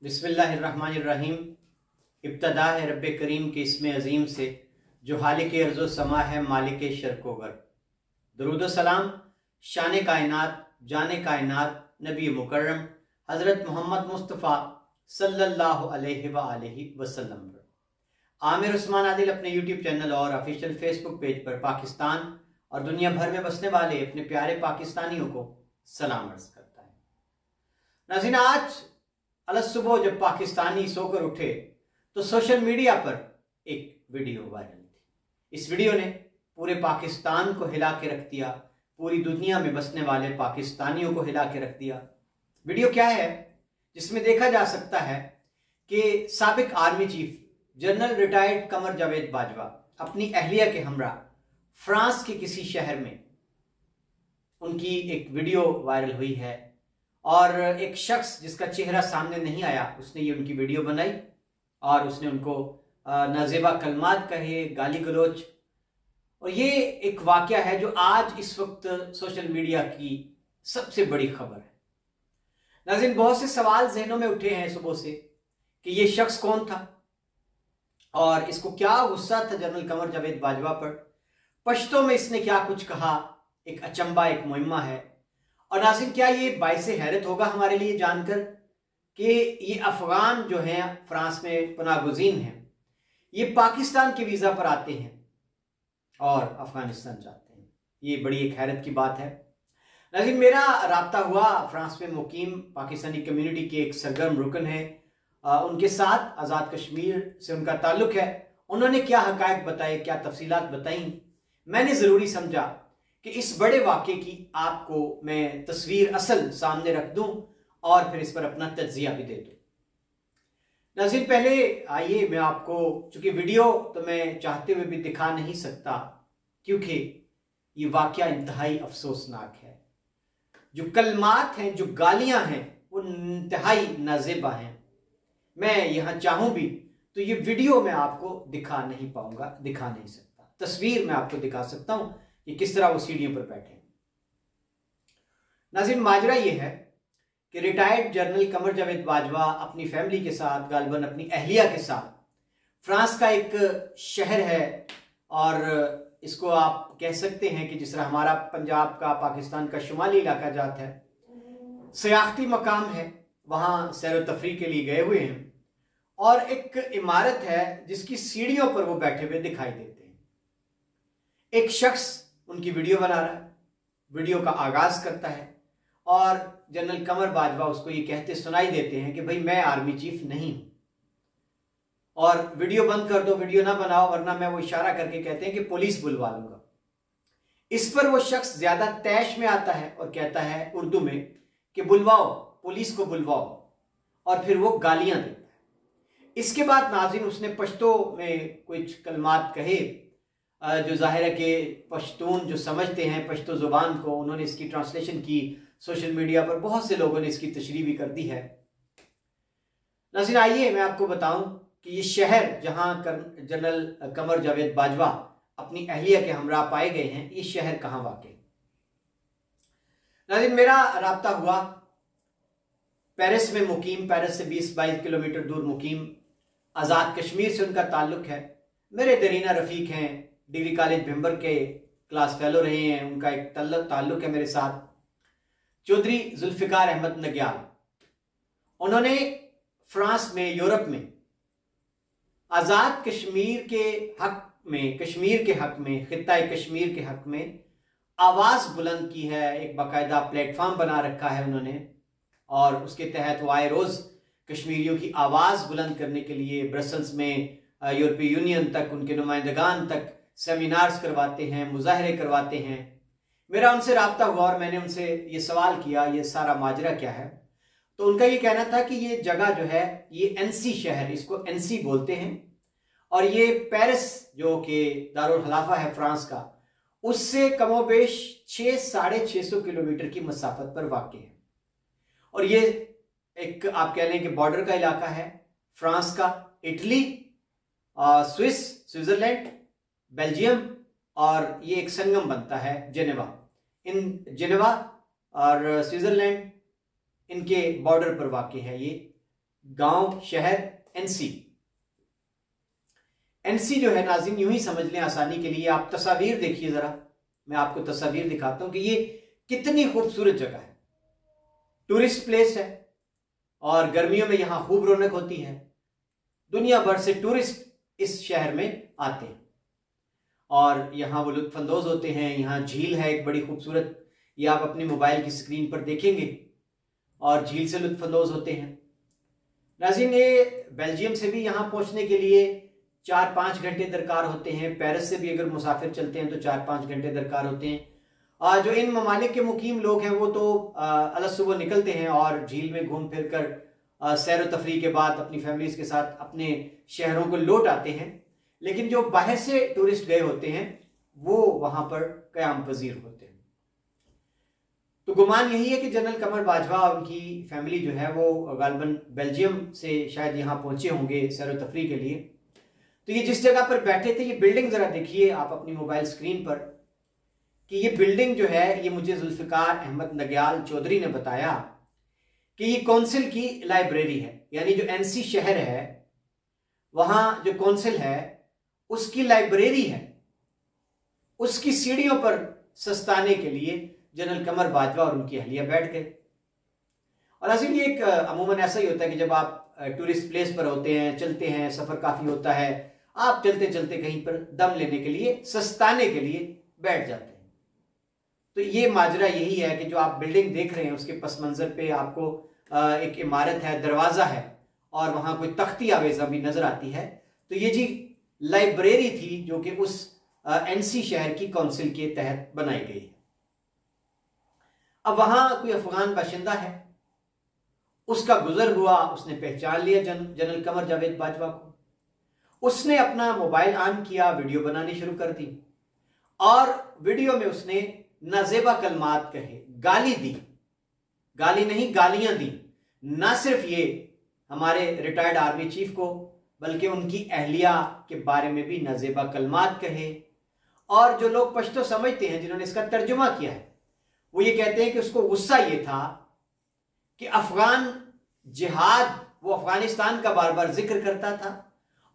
बिस्मिल्लाहिर्रहमानिर्रहीम। इब्तदा है रब्बे करीम के इसमें अजीम से जो हालिक अर्ज़ो समा है मालिक शर्कोगर। दरूद सलाम शान कायनात जाने कायनात नबी मुकर्रम हज़रत मोहम्मद मुस्तफ़ा सल्लल्लाहु अलैहि वसल्लम पर। आमिर उस्मान आदिल अपने यूट्यूब चैनल और ऑफिशियल फेसबुक पेज पर पाकिस्तान और दुनिया भर में बसने वाले अपने प्यारे पाकिस्तानियों को सलाम अर्ज़ करता है। नाज़रीन, आज अलग सुबह जब पाकिस्तानी सोकर उठे तो सोशल मीडिया पर एक वीडियो वायरल थी। इस वीडियो ने पूरे पाकिस्तान को हिला के रख दिया, पूरी दुनिया में बसने वाले पाकिस्तानियों को हिला के रख दिया। वीडियो क्या है? जिसमें देखा जा सकता है कि साबिक army chief general retired Qamar Javed Bajwa अपनी अहलिया के हमरा फ्रांस के किसी शहर में उनकी एक वीडियो वायरल हुई है और एक शख्स जिसका चेहरा सामने नहीं आया उसने ये उनकी वीडियो बनाई और उसने उनको नाजेबा कलमात कहे, गाली गलोच। और ये एक वाकया है जो आज इस वक्त सोशल मीडिया की सबसे बड़ी खबर है। नाज़रीन, बहुत से सवाल जहनों में उठे हैं सुबह से कि ये शख्स कौन था और इसको क्या गुस्सा था जनरल कमर जावेद बाजवा पर, पश्तो में इसने क्या कुछ कहा। एक अचंबा, एक मुहिम्मा है। और नाज़रीन, क्या ये बाइसे हैरत होगा हमारे लिए जानकर कि ये अफगान जो हैं फ्रांस में पनाहगुज़ीन हैं, ये पाकिस्तान के वीज़ा पर आते हैं और अफगानिस्तान जाते हैं। ये बड़ी एक हैरत की बात है। नाज़रीन, मेरा राब्ता हुआ फ्रांस में मुकीम पाकिस्तानी कम्युनिटी के एक सरगर्म रुकन है, उनके साथ आज़ाद कश्मीर से उनका ताल्लुक़ है। उन्होंने क्या हक़ाइक़ बताए, क्या तफसीलात बताई, मैंने ज़रूरी समझा कि इस बड़े वाक़े की आपको मैं तस्वीर असल सामने रख दूं और फिर इस पर अपना तज्ज़िया भी दे दूं। नाज़रीन, पहले आइए मैं आपको, चूंकि वीडियो तो मैं चाहते हुए भी दिखा नहीं सकता क्योंकि ये वाक़या इंतहाई अफसोसनाक है। जो कलमात हैं, जो गालियां हैं, वो इंतहाई नाज़ेबा हैं। मैं यहाँ चाहूँ भी तो ये वीडियो मैं आपको दिखा नहीं पाऊंगा, दिखा नहीं सकता। तस्वीर मैं आपको दिखा सकता हूँ कि किस तरह वो सीढ़ियों पर बैठे। नाज़रीन, माजरा ये है कि रिटायर्ड जनरल कमर जावेद बाजवा अपनी फैमिली के साथ, गालिबन अपनी अहलिया के साथ, फ्रांस का एक शहर है और इसको आप कह सकते हैं कि जिस तरह हमारा पंजाब का, पाकिस्तान का शुमाली इलाका जाता है, सियाहती मकाम है, वहाँ सैर तफरी के लिए गए हुए हैं और एक इमारत है जिसकी सीढ़ियों पर वो बैठे हुए दिखाई देते हैं। एक शख्स उनकी वीडियो बना रहा है, वीडियो का आगाज करता है और जनरल कमर बाजवा उसको ये कहते सुनाई देते हैं कि भाई मैं आर्मी चीफ नहीं हूं और वीडियो बंद कर दो, वीडियो ना बनाओ वरना मैं, वो इशारा करके कहते हैं कि पुलिस बुलवा लूंगा। इस पर वो शख्स ज्यादा तैश में आता है और कहता है उर्दू में कि बुलवाओ, पुलिस को बुलवाओ, और फिर वो गालियां देता है। इसके बाद नाज़रीन उसने पश्तो में कुछ कलमात कहे जो जाहिर है कि पश्तून जो समझते हैं पश्तो ज़ुबान को, उन्होंने इसकी ट्रांसलेशन की। सोशल मीडिया पर बहुत से लोगों ने इसकी तशरीह भी कर दी है। नाज़रीन, आइए मैं आपको बताऊं कि ये शहर जहां जनरल कमर जावेद बाजवा अपनी अहलिया के हमरा पाए गए हैं, ये शहर कहाँ वाक़ई। नाज़रीन, मेरा राब्ता हुआ पेरिस में मुकीम, पेरिस से 20-22 किलोमीटर दूर मुकीम आज़ाद कश्मीर से उनका ताल्लुक़ है। मेरे दरीना रफ़ीक हैं, डिग्री कॉलेज भिम्बर के क्लास फेलो रहे हैं, उनका एक ताल्लुक़ है मेरे साथ, चौधरी जुल्फ़िकार अहमद नग्याल। उन्होंने फ्रांस में, यूरोप में आज़ाद कश्मीर के हक में, कश्मीर के हक में, खित्ता कश्मीर के हक में आवाज़ बुलंद की है। एक बाकायदा प्लेटफॉर्म बना रखा है उन्होंने और उसके तहत वो आए रोज़ कश्मीरियों की आवाज़ बुलंद करने के लिए ब्रसल्स में, यूरोपीय यूनियन तक, उनके नुमाइंदगान तक सेमिनार्स करवाते हैं, मुजाहरे करवाते हैं। मेरा उनसे रब्ता हुआ और मैंने उनसे ये सवाल किया ये सारा माजरा क्या है। तो उनका ये कहना था कि ये जगह जो है, ये एनसी शहर, इसको एनसी बोलते हैं और ये पेरिस जो कि दारुल खिलाफा है फ्रांस का, उससे कमोबेश 600-650 किलोमीटर की मसाफत पर वाक़ है। और ये एक आप कह लें कि बॉर्डर का इलाका है फ्रांस का, इटली, स्विस, स्विट्ज़रलैंड, बेल्जियम और ये एक संगम बनता है जेनेवा। इन जेनेवा और स्विट्ज़रलैंड इनके बॉर्डर पर वाक़ है ये गांव, शहर, एनसी। एनसी जो है नाज़रीन, यूं ही समझ लें आसानी के लिए, आप तस्वीर देखिए जरा, मैं आपको तस्वीर दिखाता हूं कि ये कितनी खूबसूरत जगह है। टूरिस्ट प्लेस है और गर्मियों में यहां खूब रौनक होती है। दुनिया भर से टूरिस्ट इस शहर में आते हैं और यहां वो लुत्फानंदोज होते हैं। यहां झील है एक बड़ी खूबसूरत, ये आप अपनी मोबाइल की स्क्रीन पर देखेंगे और झील से लुत्फानंदोज होते हैं। नाज़रीन, ये बेल्जियम से भी यहाँ पहुँचने के लिए 4-5 घंटे दरकार होते हैं। पेरिस से भी अगर मुसाफिर चलते हैं तो 4-5 घंटे दरकार होते हैं। जो इन ममालिक के मुकीम लोग हैं वो तो अलग सुबह निकलते हैं और झील में घूम फिर कर सैर व तफरीह के बाद अपनी फैमिलीज के साथ अपने शहरों को लौट आते हैं। लेकिन जो बाहर से टूरिस्ट गए होते हैं वो वहां पर क़याम पजीर होते हैं। तो गुमान यही है कि जनरल कमर बाजवा और उनकी फैमिली जो है वो गालिबन बेल्जियम से शायद यहाँ पहुंचे होंगे सैर व तफरीह के लिए। तो ये जिस जगह पर बैठे थे, ये बिल्डिंग जरा देखिए आप अपनी मोबाइल स्क्रीन पर कि ये बिल्डिंग जो है, ये मुझे जुल्फिकार अहमद नग्याल चौधरी ने बताया कि ये कौंसिल की लाइब्रेरी है। यानी जो एनसी शहर है वहां जो कौंसिल है उसकी लाइब्रेरी है। उसकी सीढ़ियों पर सस्ताने के लिए जनरल कमर बाजवा और उनकी अहलिया बैठ गए। और असल ये एक अमूमन ऐसा ही होता है कि जब आप टूरिस्ट प्लेस पर होते हैं, चलते हैं, सफर काफी होता है, आप चलते चलते कहीं पर दम लेने के लिए, सस्ताने के लिए बैठ जाते हैं। तो ये माजरा यही है कि जो आप बिल्डिंग देख रहे हैं उसके पस मंजर पे आपको एक इमारत है, दरवाजा है और वहां कोई तख्ती आवेजा भी नजर आती है। तो ये जी लाइब्रेरी थी जो कि उस एनसी शहर की काउंसिल के तहत बनाई गई है। अब वहां कोई अफगान बाशिंदा है, उसका गुजर हुआ, उसने पहचान लिया जनरल कमर जावेद बाजवा को। उसने अपना मोबाइल ऑन किया, वीडियो बनानी शुरू कर दी और वीडियो में उसने नाजेबा कलमात कहे, गाली दी, गाली नहीं गालियां दी। ना सिर्फ ये हमारे रिटायर्ड आर्मी चीफ को बल्कि उनकी अहलिया के बारे में भी नाजेबा कलमात कहे। और जो लोग पश्तो समझते हैं, जिन्होंने इसका तर्जुमा किया है, वो ये कहते हैं कि उसको गुस्सा ये था कि अफगान जिहाद, वो अफगानिस्तान का बार बार जिक्र करता था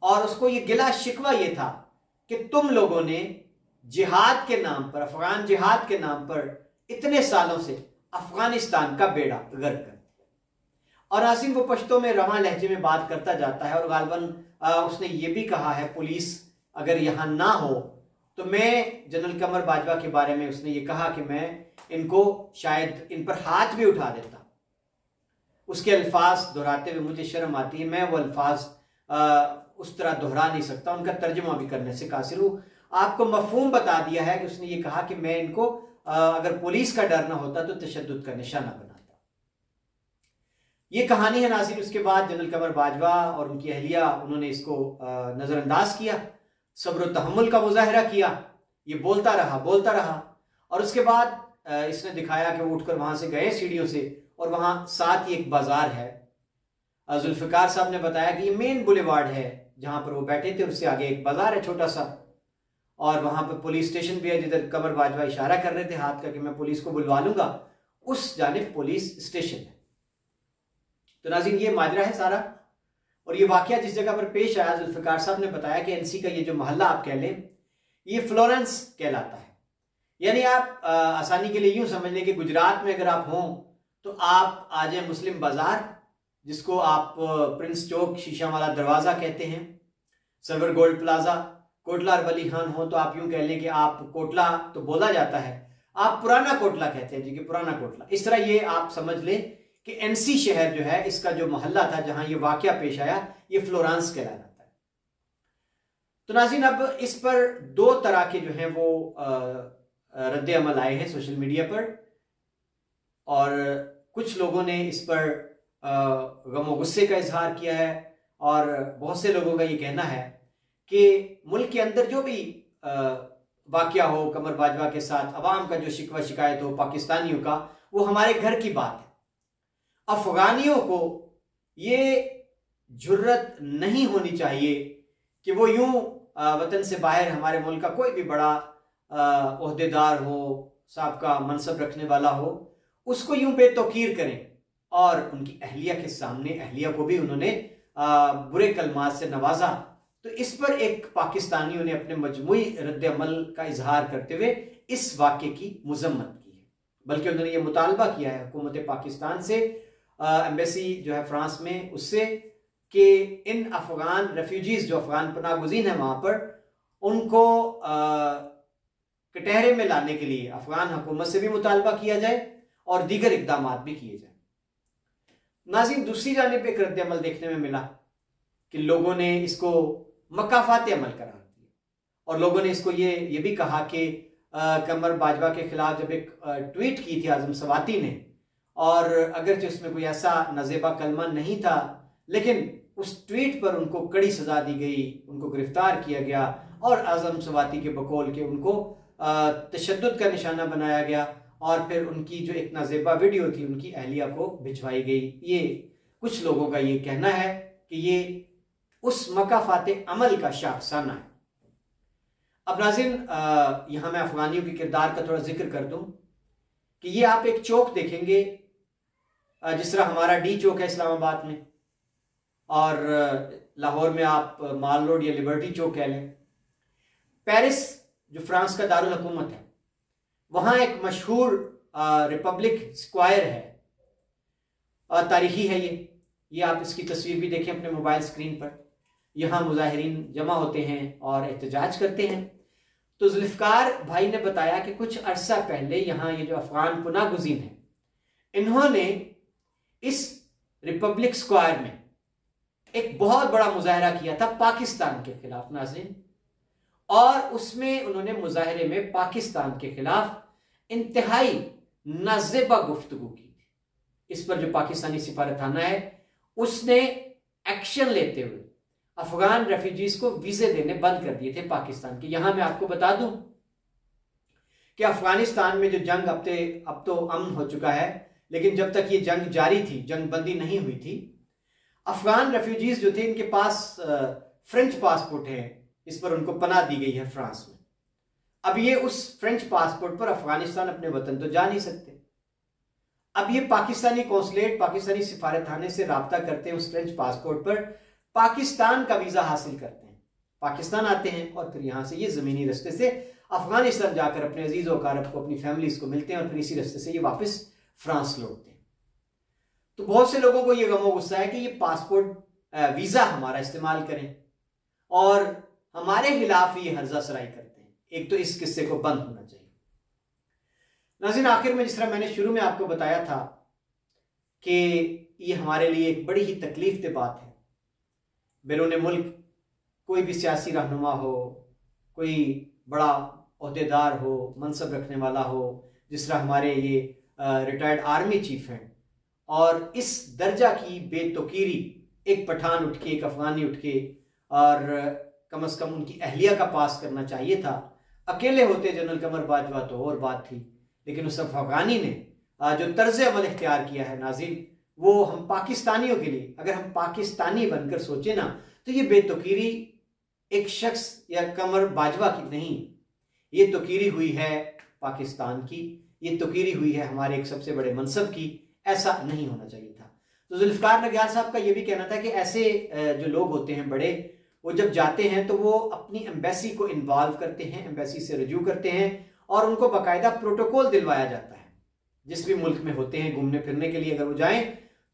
और उसको ये गिला शिकवा ये था कि तुम लोगों ने जिहाद के नाम पर, अफगान जिहाद के नाम पर इतने सालों से अफगानिस्तान का बेड़ा गर्क कर दिया। और आसिम वो पश्तो में रवां लहजे में बात करता जाता है और गालिबन उसने ये भी कहा है, पुलिस अगर यहां ना हो तो मैं जनरल कमर बाजवा के बारे में उसने ये कहा कि मैं इनको शायद इन पर हाथ भी उठा देता। उसके अल्फाज दोहराते हुए मुझे शर्म आती है, मैं वो अल्फाज उस तरह दोहरा नहीं सकता, उनका तर्जुमा भी करने से कासिर हूं। आपको मफहूम बता दिया है कि उसने ये कहा कि मैं इनको अगर पुलिस का डर ना होता तो तशद्दुद का निशाना बनाता। ये कहानी है नाज़रीन। उसके बाद जनरल कमर बाजवा और उनकी अहलिया, उन्होंने इसको नजरअंदाज किया, सब्र व तहम्मुल का मुजाहिरा किया। ये बोलता रहा और उसके बाद इसने दिखाया कि वो उठकर वहां से गए सीढ़ियों से और वहां साथ ही एक बाजार है। जुल्फिकार साहब ने बताया कि ये मेन बुलेवार्ड है जहां पर वो बैठे थे, उससे आगे एक बाजार है छोटा सा और वहां पर पुलिस स्टेशन भी है जिधर कमर बाजवा इशारा कर रहे थे हाथ का कि मैं पुलिस को बुलवा लूंगा, उस जानिब पुलिस स्टेशन है। तो नाज़रीन ये माजरा है सारा। और ये वाकया जिस जगह पर पेश आया, जुल्फिकार साहब ने बताया कि एनसी का ये जो मोहल्ला आप कह लें, ये फ्लोरेंस कहलाता है। यानी आप आसानी के लिए यूं समझ लें कि गुजरात में अगर आप हों तो आप आ जाए मुस्लिम बाजार, जिसको आप प्रिंस चौक शीशा वाला दरवाजा कहते हैं, सर्वर गोल्ड प्लाजा, कोटला और वली खान हो तो आप यूं कह लें कि आप कोटला तो बोला जाता है, आप पुराना कोटला कहते हैं जी, कि पुराना कोटला। इस तरह ये आप समझ लें कि एनसी शहर जो है, इसका जो मोहल्ला था जहां ये वाकया पेश आया, ये फ्लोरेंस कहलाता है। तो नाज़रीन अब इस पर दो तरह के जो हैं वो रद्द अमल आए हैं सोशल मीडिया पर और कुछ लोगों ने इस पर गम और गुस्से का इजहार किया है और बहुत से लोगों का ये कहना है कि मुल्क के अंदर जो भी वाकया हो कमर बाजवा के साथ, अवाम का जो शिकवा शिकायत हो पाकिस्तानियों का, वो हमारे घर की बात है। अफगानियों को ये जुर्रत नहीं होनी चाहिए कि वो यूं वतन से बाहर हमारे मुल्क का कोई भी बड़ा ओहदेदार हो, साहब का मनसब रखने वाला हो, उसको यूं बेतौकीर करें और उनकी अहलिया के सामने अहलिया को भी उन्होंने बुरे कलमात से नवाजा। तो इस पर एक पाकिस्तानियों ने अपने मजमूई रद्द अमल का इजहार करते हुए इस वाक़े की मजम्मत की है, बल्कि उन्होंने ये मुतालबा किया है हुकूमत पाकिस्तान से, एम्बेसी जो है फ्रांस में, उससे कि इन अफगान रेफ्यूजीज जो अफगान पनाह गुज़ीन है वहाँ पर, उनको कटहरे में लाने के लिए अफगान हुकूमत से भी मुतालबा किया जाए और दीगर इकदाम भी किए जाए। नाज़रीन, दूसरी जानिब एक रद्द अमल देखने में मिला कि लोगों ने इसको मकाफात अमल करार दिया और लोगों ने इसको ये भी कहा कि कमर बाजवा के खिलाफ जब एक ट्वीट की थी आजम सवाती ने, और अगरचे उसमें कोई ऐसा नज़ेबा कलमा नहीं था, लेकिन उस ट्वीट पर उनको कड़ी सजा दी गई, उनको गिरफ्तार किया गया और आजम सवाती के बकौल के उनको तशद्दुद का निशाना बनाया गया और फिर उनकी जो एक नाजेबा वीडियो थी उनकी अहलिया को भिजवाई गई। ये कुछ लोगों का ये कहना है कि ये उस मकाफाते अमल का शाखसाना है। अब नाज़रीन, यहाँ मैं अफगानियों के किरदार का थोड़ा जिक्र कर दूं कि ये आप एक चौक देखेंगे जिस तरह हमारा डी चौक है इस्लामाबाद में, और लाहौर में आप माल रोड या लिबर्टी चौक कह लें। पेरिस जो फ्रांस का दारुल हुकूमत है, वहाँ एक मशहूर रिपब्लिक स्क्वायर है, तारीखी है ये आप इसकी तस्वीर भी देखें अपने मोबाइल स्क्रीन पर। यहाँ मुजाहिरीन जमा होते हैं और एहतजाज करते हैं। तो जुल्फ़िकार भाई ने बताया कि कुछ अरसा पहले यहाँ ये जो अफगान पनाह गुज़ीन है, इन्होंने इस रिपब्लिक स्क्वायर में एक बहुत बड़ा मुजाहरा किया था पाकिस्तान के खिलाफ नाज़रीन, और उसमें उन्होंने मुजाहरे में पाकिस्तान के खिलाफ इंतहाई नाज़ेबा गुफ्तगू की थी। इस पर जो पाकिस्तानी सिफारतखाना है उसने एक्शन लेते हुए अफगान रेफ्यूजीज को वीजे देने बंद कर दिए थे पाकिस्तान के। यहां मैं आपको बता दूं कि अफगानिस्तान में जो जंग अब तो अमन हो चुका है, लेकिन जब तक ये जंग जारी थी, जंग बंदी नहीं हुई थी, अफगान रेफ्यूजीज जो थे इनके पास फ्रेंच पासपोर्ट है, इस पर उनको पनाह दी गई है फ्रांस में। अब ये उस फ्रेंच पासपोर्ट पर अफगानिस्तान अपने वतन तो जा नहीं सकते। अब ये पाकिस्तानी कौंसलेट, पाकिस्तानी सिफारतखाने से राब्ता करते हैं उस फ्रेंच पासपोर्ट पर, पाकिस्तान का वीजा हासिल करते हैं, पाकिस्तान आते हैं और फिर यहां से ये जमीनी रास्ते से अफगानिस्तान जाकर अपने अजीज व अकारब को, अपनी फैमिलीज को मिलते हैं और फिर इसी रास्ते से ये वापस फ्रांस लौटते हैं। तो बहुत से लोगों को ये गमो गुस्सा है कि ये पासपोर्ट वीजा हमारा इस्तेमाल करें और हमारे खिलाफ ये हर्जा सराई करते हैं। एक तो इस किस्से को बंद होना चाहिए। नाज़रीन, आखिर में जिस तरह मैंने शुरू में आपको बताया था कि ये हमारे लिए एक बड़ी ही तकलीफ दे बात है। बैरून मुल्क कोई भी सियासी रहनुमा हो, कोई बड़ा ओहदेदार हो, मनसब रखने वाला हो, जिस तरह हमारे ये रिटायर्ड आर्मी चीफ हैं, और इस दर्जा की बेतुकीरी एक पठान उठ के, एक अफगानी उठ के, और कम से कम उनकी अहलिया का पास करना चाहिए था। अकेले होते जनरल कमर बाजवा तो और बात थी, लेकिन उस अफगानी ने जो तर्ज अमल इख्तियार किया है नाज़रीन, वो हम पाकिस्तानियों के लिए, अगर हम पाकिस्तानी बनकर सोचे ना, तो ये बेतुकीरी एक शख्स या कमर बाजवा की नहीं, ये तुकीरी हुई है पाकिस्तान की, ये तुकीरी हुई है हमारे एक सबसे बड़े मनसब की। ऐसा नहीं होना चाहिए था। तो जुल्फ़िकार नग्यार साहब का ये भी कहना था कि ऐसे जो लोग होते हैं बड़े, वो जब जाते हैं तो वो अपनी एम्बेसी को इन्वॉल्व करते हैं, एम्बेसी से रजू करते हैं और उनको बाकायदा प्रोटोकॉल दिलवाया जाता है। जिस भी मुल्क में होते हैं घूमने फिरने के लिए अगर वो जाएं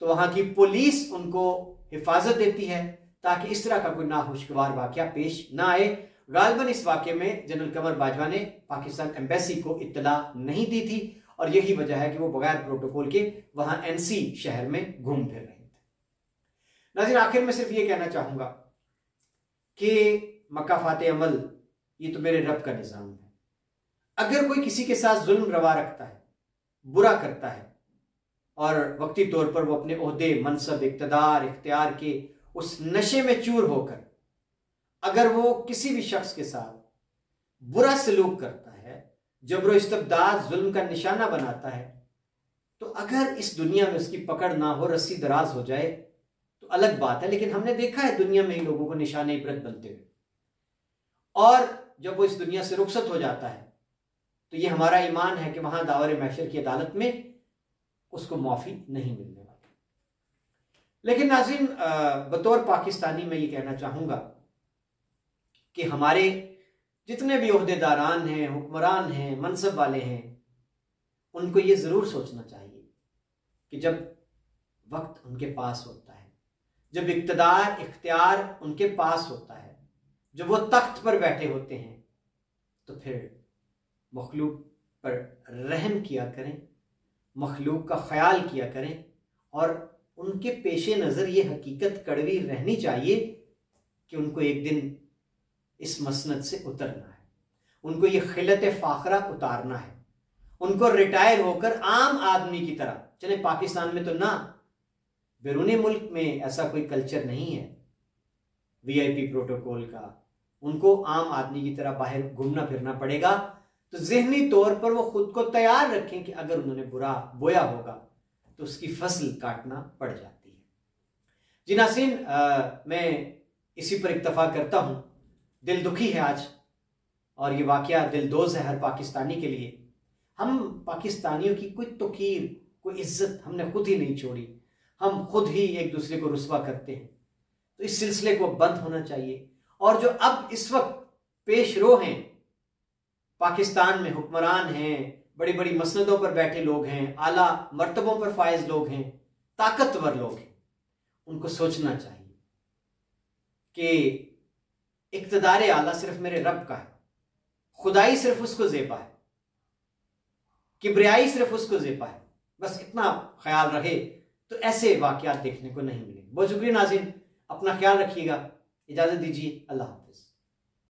तो वहाँ की पुलिस उनको हिफाजत देती है ताकि इस तरह का कोई नाखुशगवार वाक़या पेश ना आए। गालिबन इस वाक़े में जनरल कमर बाजवा ने पाकिस्तान एम्बेसी को इत्तला नहीं दी थी और यही वजह है कि वो बगैर प्रोटोकॉल के वहाँ NC शहर में घूम फिर रहे थे। नाज़रीन, आखिर में सिर्फ ये कहना चाहूँगा कि मकाफात अमल ये तो मेरे रब का निज़ाम है। अगर कोई किसी के साथ जुल्म रवा रखता है, बुरा करता है और वक्ती तौर पर वो अपने ओहदे, मनसब, इक़्तिदार, इख्तियार के उस नशे में चूर होकर अगर वो किसी भी शख्स के साथ बुरा सलूक करता है, जबरो इस्तबदाद, जुल्म का निशाना बनाता है, तो अगर इस दुनिया में उसकी पकड़ ना हो, रस्सी दराज हो जाए तो अलग बात है। लेकिन हमने देखा है दुनिया में ही लोगों को निशाने इबरत बनते हुए, और जब वो इस दुनिया से रुखसत हो जाता है तो ये हमारा ईमान है कि वहां दावर महशर की अदालत में उसको माफी नहीं मिलने वाली। लेकिन नाज़रीन, बतौर पाकिस्तानी मैं ये कहना चाहूँगा कि हमारे जितने भी ओहदेदारान हैं, हुक्मरान हैं, मनसब वाले हैं, उनको ये ज़रूर सोचना चाहिए कि जब वक्त उनके पास होता है, जब इक़्तिदार इख्तियार उनके पास होता है, जब वो तख्त पर बैठे होते हैं, तो फिर मखलूक पर रहम किया करें, मखलूक का ख्याल किया करें और उनके पेशे नज़र ये हकीकत कड़वी रहनी चाहिए कि उनको एक दिन इस मसनद से उतरना है, उनको ये खिलत फ़ाखरा उतारना है, उनको रिटायर होकर आम आदमी की तरह, चले पाकिस्तान में तो ना, बैरूनी मुल्क में ऐसा कोई कल्चर नहीं है वीआईपी प्रोटोकॉल का, उनको आम आदमी की तरह बाहर घूमना फिरना पड़ेगा। तो ज़हनी तौर पर वो खुद को तैयार रखें कि अगर उन्होंने बुरा बोया होगा तो उसकी फसल काटना पड़ जाती है। जी नाज़रीन, मैं इसी पर इक्तफा करता हूँ। दिल दुखी है आज और ये वाक़या दिलदोज़ है हर पाकिस्तानी के लिए। हम पाकिस्तानियों की कोई तौक़ीर, कोई इज़्ज़त हमने खुद ही नहीं छोड़ी, हम खुद ही एक दूसरे को रुस्वा करते हैं। तो इस सिलसिले को बंद होना चाहिए। और जो अब इस वक्त पेश रो हैं, पाकिस्तान में हुक्मरान हैं, बड़ी बड़ी मसनदों पर बैठे लोग हैं, आला मर्तबों पर फायज लोग हैं, ताकतवर लोग हैं, उनको सोचना चाहिए कि इक़्तिदार आला सिर्फ मेरे रब का है, खुदाई सिर्फ उसको ज़ेबा है, किब्रियाई सिर्फ उसको ज़ेबा है। बस इतना ख्याल रहे तो ऐसे वाक़यात देखने को नहीं मिलेंगे। बहुत शुक्रिया नाज़रीन, अपना ख्याल रखिएगा, इजाज़त दीजिए, अल्लाह हाफ़िज़।